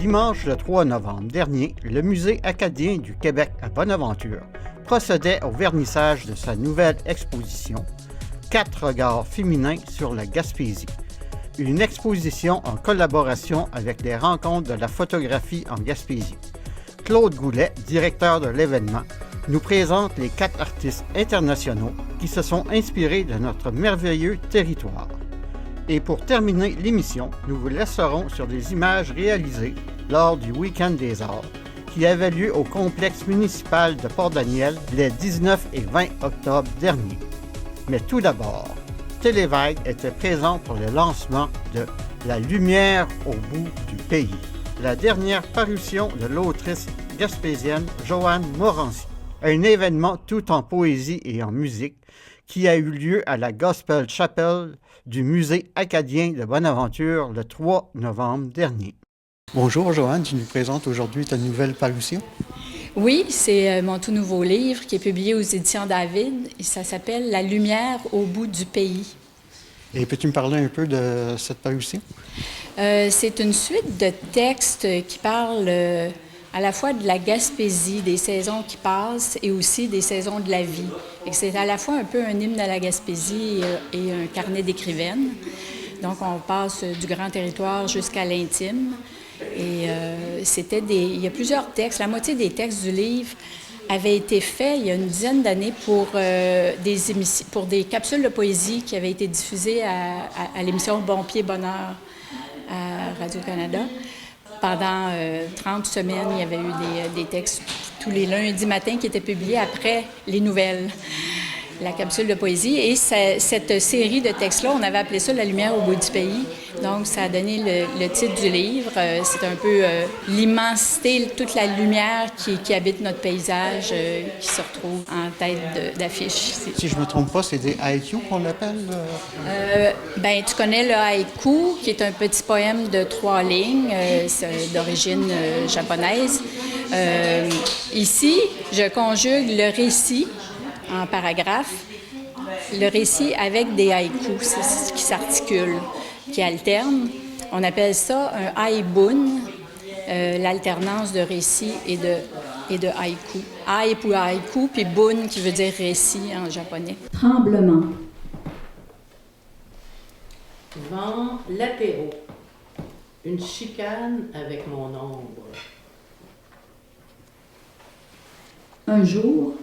Dimanche le 3 novembre dernier, le Musée acadien du Québec à Bonaventure procédait au vernissage de sa nouvelle exposition « 4 regards féminins sur la Gaspésie ». Une exposition en collaboration avec les rencontres de la photographie en Gaspésie. Claude Goulet, directeur de l'événement, nous présente les 4 artistes internationaux qui se sont inspirés de notre merveilleux territoire. Et pour terminer l'émission, nous vous laisserons sur des images réalisées lors du Week-end des Arts qui avait lieu au complexe municipal de Port-Daniel les 19 et 20 octobre dernier. Mais tout d'abord, Télévague était présent pour le lancement de La lumière au bout du pays, la dernière parution de l'autrice gaspésienne Joanne Morancy. Un événement tout en poésie et en musique qui a eu lieu à la Gospel Chapel du Musée acadien de Bonaventure le 3 novembre dernier. Bonjour Joanne, tu nous présentes aujourd'hui ta nouvelle parution. Oui, c'est mon tout nouveau livre qui est publié aux éditions David et ça s'appelle « La lumière au bout du pays ». Et peux-tu me parler un peu de cette parution? C'est une suite de textes qui parlent à la fois de la Gaspésie, des saisons qui passent et aussi des saisons de la vie. Et c'est à la fois un peu un hymne à la Gaspésie et un carnet d'écrivaine. Donc, on passe du grand territoire jusqu'à l'intime. Et il y a plusieurs textes. La moitié des textes du livre avaient été faits il y a une dizaine d'années pour des capsules de poésie qui avaient été diffusées à l'émission Bon Pied Bonheur à Radio-Canada. Pendant 30 semaines, il y avait eu des textes tous les lundis matins qui étaient publiés après les nouvelles, la capsule de poésie. Et cette série de textes-là, on avait appelé ça « La lumière au bout du pays ». Donc, ça a donné le titre du livre. C'est un peu l'immensité, toute la lumière qui habite notre paysage, qui se retrouve en tête d'affiche. Si je ne me trompe pas, c'est des haïkus qu'on l'appelle? Tu connais le haïku, qui est un petit poème de 3 lignes, d'origine japonaise. Ici, je conjugue le récit en paragraphe, le récit avec des haïkus, c'est ce qui s'articule, qui alternent. On appelle ça un haibun, l'alternance de récit et de haïku. Hai pour haïku, puis bun qui veut dire récit en japonais. Tremblement. Vent latéraux. Une chicane avec mon ombre. Un jour,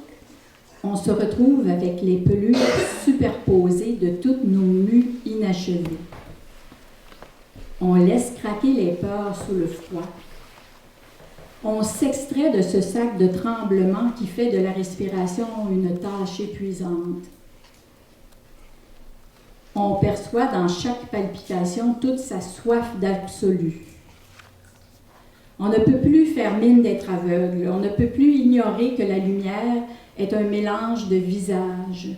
on se retrouve avec les peluches superposées de toutes nos mues inachevées. On laisse craquer les peurs sous le froid. On s'extrait de ce sac de tremblement qui fait de la respiration une tâche épuisante. On perçoit dans chaque palpitation toute sa soif d'absolu. On ne peut plus faire mine d'être aveugle. On ne peut plus ignorer que la lumière est un mélange de visages.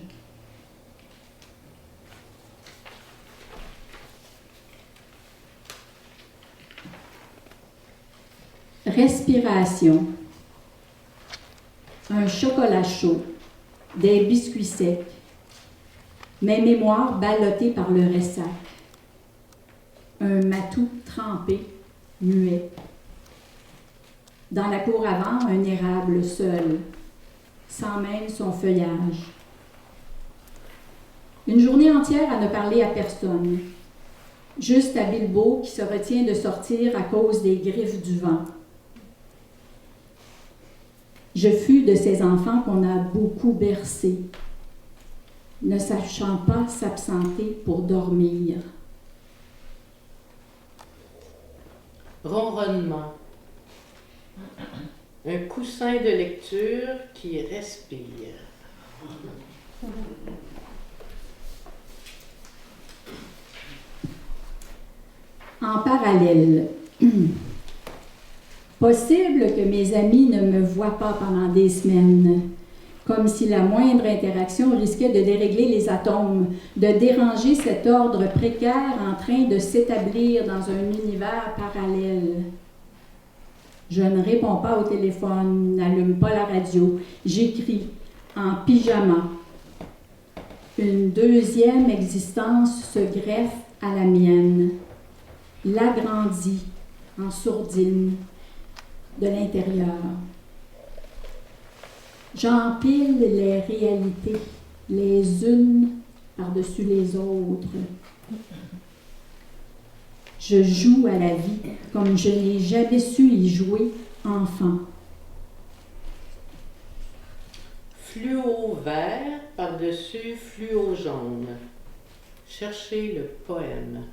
Respiration. Un chocolat chaud, des biscuits secs, mes mémoires ballottées par le ressac, un matou trempé, muet. Dans la cour avant, un érable seul, sans même son feuillage. Une journée entière à ne parler à personne, juste à Bilbo qui se retient de sortir à cause des griffes du vent. Je fus de ces enfants qu'on a beaucoup bercés, ne sachant pas s'absenter pour dormir. Ronronnement. Un coussin de lecture qui respire. En parallèle, possible que mes amis ne me voient pas pendant des semaines, comme si la moindre interaction risquait de dérégler les atomes, de déranger cet ordre précaire en train de s'établir dans un univers parallèle. Je ne réponds pas au téléphone, n'allume pas la radio, j'écris en pyjama. Une deuxième existence se greffe à la mienne, l'agrandit, en sourdine de l'intérieur. J'empile les réalités, les unes par-dessus les autres. Je joue à la vie comme je n'ai jamais su y jouer enfant. Fluo vert par-dessus fluo jaune. Cherchez le poème.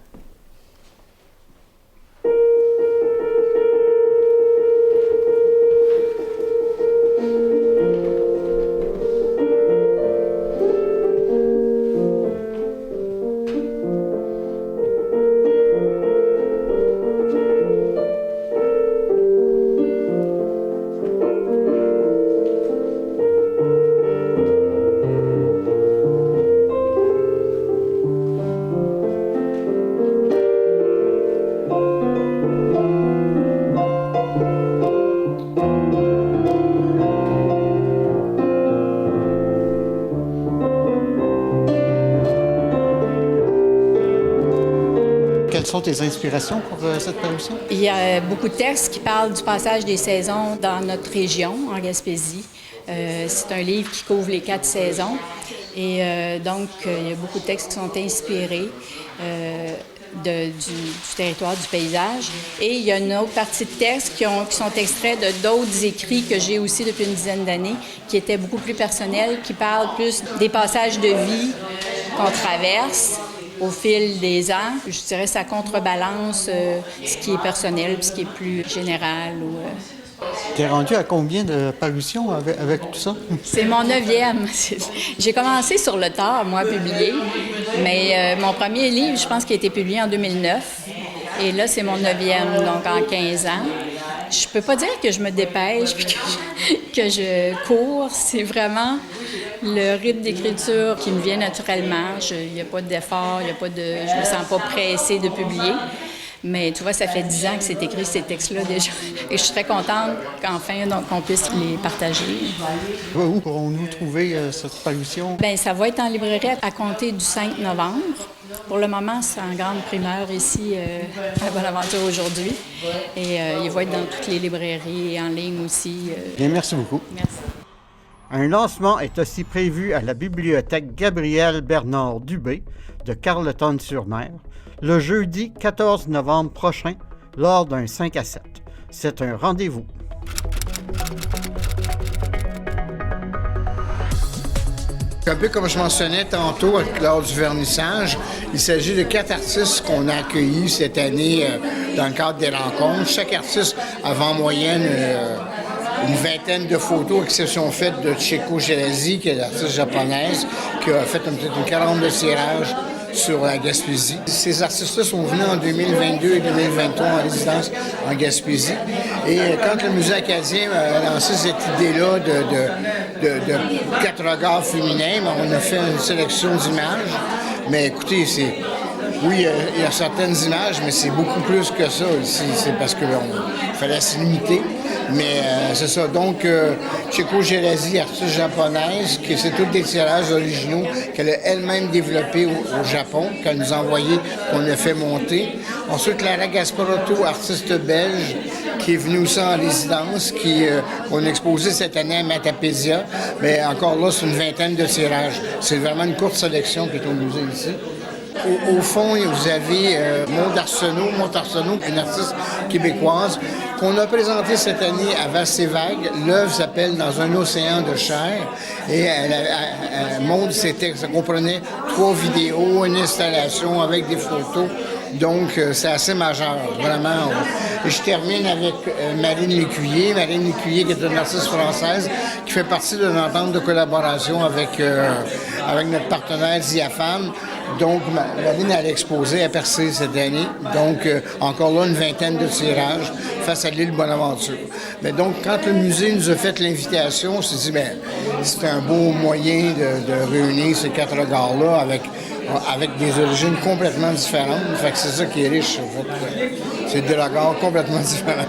Quelles sont tes inspirations pour cette parution? Il y a beaucoup de textes qui parlent du passage des saisons dans notre région, en Gaspésie. C'est un livre qui couvre les 4 saisons. Et donc, il y a beaucoup de textes qui sont inspirés du territoire, du paysage. Et il y a une autre partie de textes qui sont extraits de d'autres écrits que j'ai aussi depuis une dizaine d'années, qui étaient beaucoup plus personnels, qui parlent plus des passages de vie qu'on traverse au fil des ans. Je dirais que ça contrebalance ce qui est personnel puis ce qui est plus général. T'es rendu à combien de parutions avec tout ça? C'est mon 9e. J'ai commencé sur le tard, moi, à publier, mais mon premier livre, je pense qu'il a été publié en 2009. Et là, c'est mon 9e, donc en 15 ans. Je peux pas dire que je me dépêche puis que je cours. C'est vraiment le rythme d'écriture qui me vient naturellement. Il n'y a pas d'effort, je me sens pas pressée de publier. Mais tu vois, ça fait 10 ans que c'est écrit ces textes-là déjà. Et je suis très contente qu'enfin, qu'on puisse les partager. Où pourrons-nous trouver cette parution? Bien, ça va être en librairie à compter du 5 novembre. Pour le moment, c'est en grande primeur ici à Bonaventure aujourd'hui. Et il va être dans toutes les librairies et en ligne aussi. Bien, merci beaucoup. Merci. Un lancement est aussi prévu à la bibliothèque Gabriel Bernard Dubé de Carleton-sur-Mer le jeudi 14 novembre prochain lors d'un 5 à 7. C'est un rendez-vous. Un peu comme je mentionnais tantôt lors du vernissage, il s'agit de 4 artistes qu'on a accueillis cette année dans le cadre des rencontres. Chaque artiste avait en moyenne une vingtaine de photos, exception faite de Chieko Gerazi, qui est l'artiste japonaise, qui a fait peut-être une 40 de tirages sur la Gaspésie. Ces artistes-là sont venus en 2022 et 2023 en résidence en Gaspésie. Et quand le Musée acadien a lancé cette idée-là de 4 regards féminins, on a fait une sélection d'images. Mais écoutez, oui, il y a certaines images, mais c'est beaucoup plus que ça ici. C'est parce qu'il fallait se limiter. Mais c'est ça. Donc, Chieko Gerazi, artiste japonaise, c'est tous des tirages originaux qu'elle a elle-même développés au Japon, qu'elle nous a envoyés, qu'on a fait monter. Ensuite, Clara Gasparotto, artiste belge, qui est venue aussi en résidence, qu'on a exposé cette année à Matapédia. Mais encore là, c'est une vingtaine de tirages. C'est vraiment une courte sélection qui est au musée ici. Au fond, vous avez Maud Arsenault, une artiste québécoise, qu'on a présentée cette année à Vaste et Vague. L'œuvre s'appelle « Dans un océan de chair ». Et Maud, ça comprenait 3 vidéos, une installation avec des photos. Donc, c'est assez majeur, vraiment. Et je termine avec Marine Lécuyer. Marine Lécuyer, qui est une artiste française, qui fait partie de l'entente de collaboration avec notre partenaire Diafam. Donc, Marine, elle a exposé à Percé cette année. Donc, encore là, une vingtaine de tirages face à l'île Bonaventure. Mais donc, quand le musée nous a fait l'invitation, on s'est dit, bien, c'est un beau moyen de réunir ces 4 regards-là avec des origines complètement différentes. Fait que c'est ça qui est riche, en fait. C'est des regards complètement différents.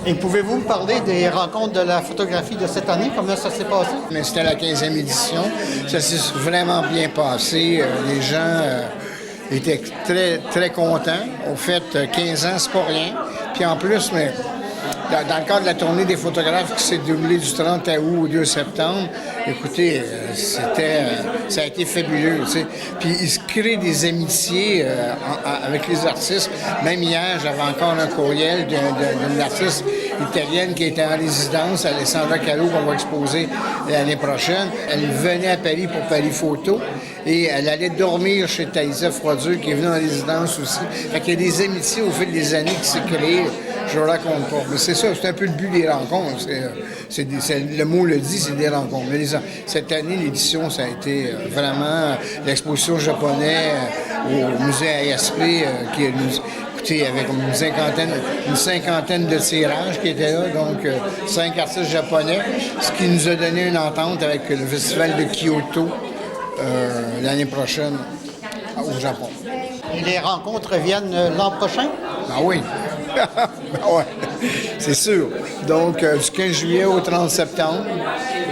Et pouvez-vous me parler des rencontres de la photographie de cette année? Comment ça s'est passé? Mais c'était la 15e édition. Ça s'est vraiment bien passé. Les gens étaient très, très contents. Au fait, 15 ans, c'est pas rien. Puis en plus, mais dans le cadre de la tournée des photographes qui s'est déroulée du 30 août au 2 septembre, écoutez, ça a été fabuleux. Tu sais. Puis il se crée des amitiés avec les artistes. Même hier, j'avais encore un courriel d'une artiste italienne qui était en résidence, Alessandra Calo, qu'on va exposer l'année prochaine. Elle venait à Paris pour Paris Photo et elle allait dormir chez Thaïsa Froidure, qui est venue en résidence aussi. Fait qu'il y a des amitiés au fil des années qui s'est créées. Je ne raconte pas. Mais c'est ça, c'est un peu le but des rencontres. Le mot le dit, c'est des rencontres. Mais cette année, l'édition, ça a été vraiment l'exposition japonais au musée ASP, qui est écoutez, avec une cinquantaine de tirages qui étaient là, donc 5 artistes japonais, ce qui nous a donné une entente avec le festival de Kyoto l'année prochaine au Japon. Et les rencontres viennent l'an prochain? Ah oui. Ben ouais, c'est sûr. Donc, du 15 juillet au 30 septembre,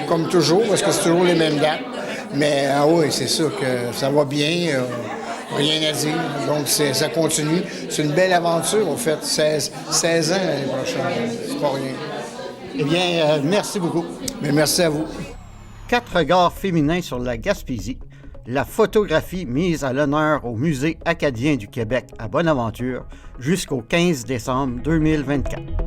comme toujours, parce que c'est toujours les mêmes dates. Mais ah oui, c'est sûr que ça va bien, rien à dire. Donc, ça continue. C'est une belle aventure, en fait. 16 ans l'année prochaine. C'est pas rien. Eh bien, merci beaucoup. Mais merci à vous. 4 regards féminins sur la Gaspésie. La photographie mise à l'honneur au Musée acadien du Québec à Bonaventure jusqu'au 15 décembre 2024.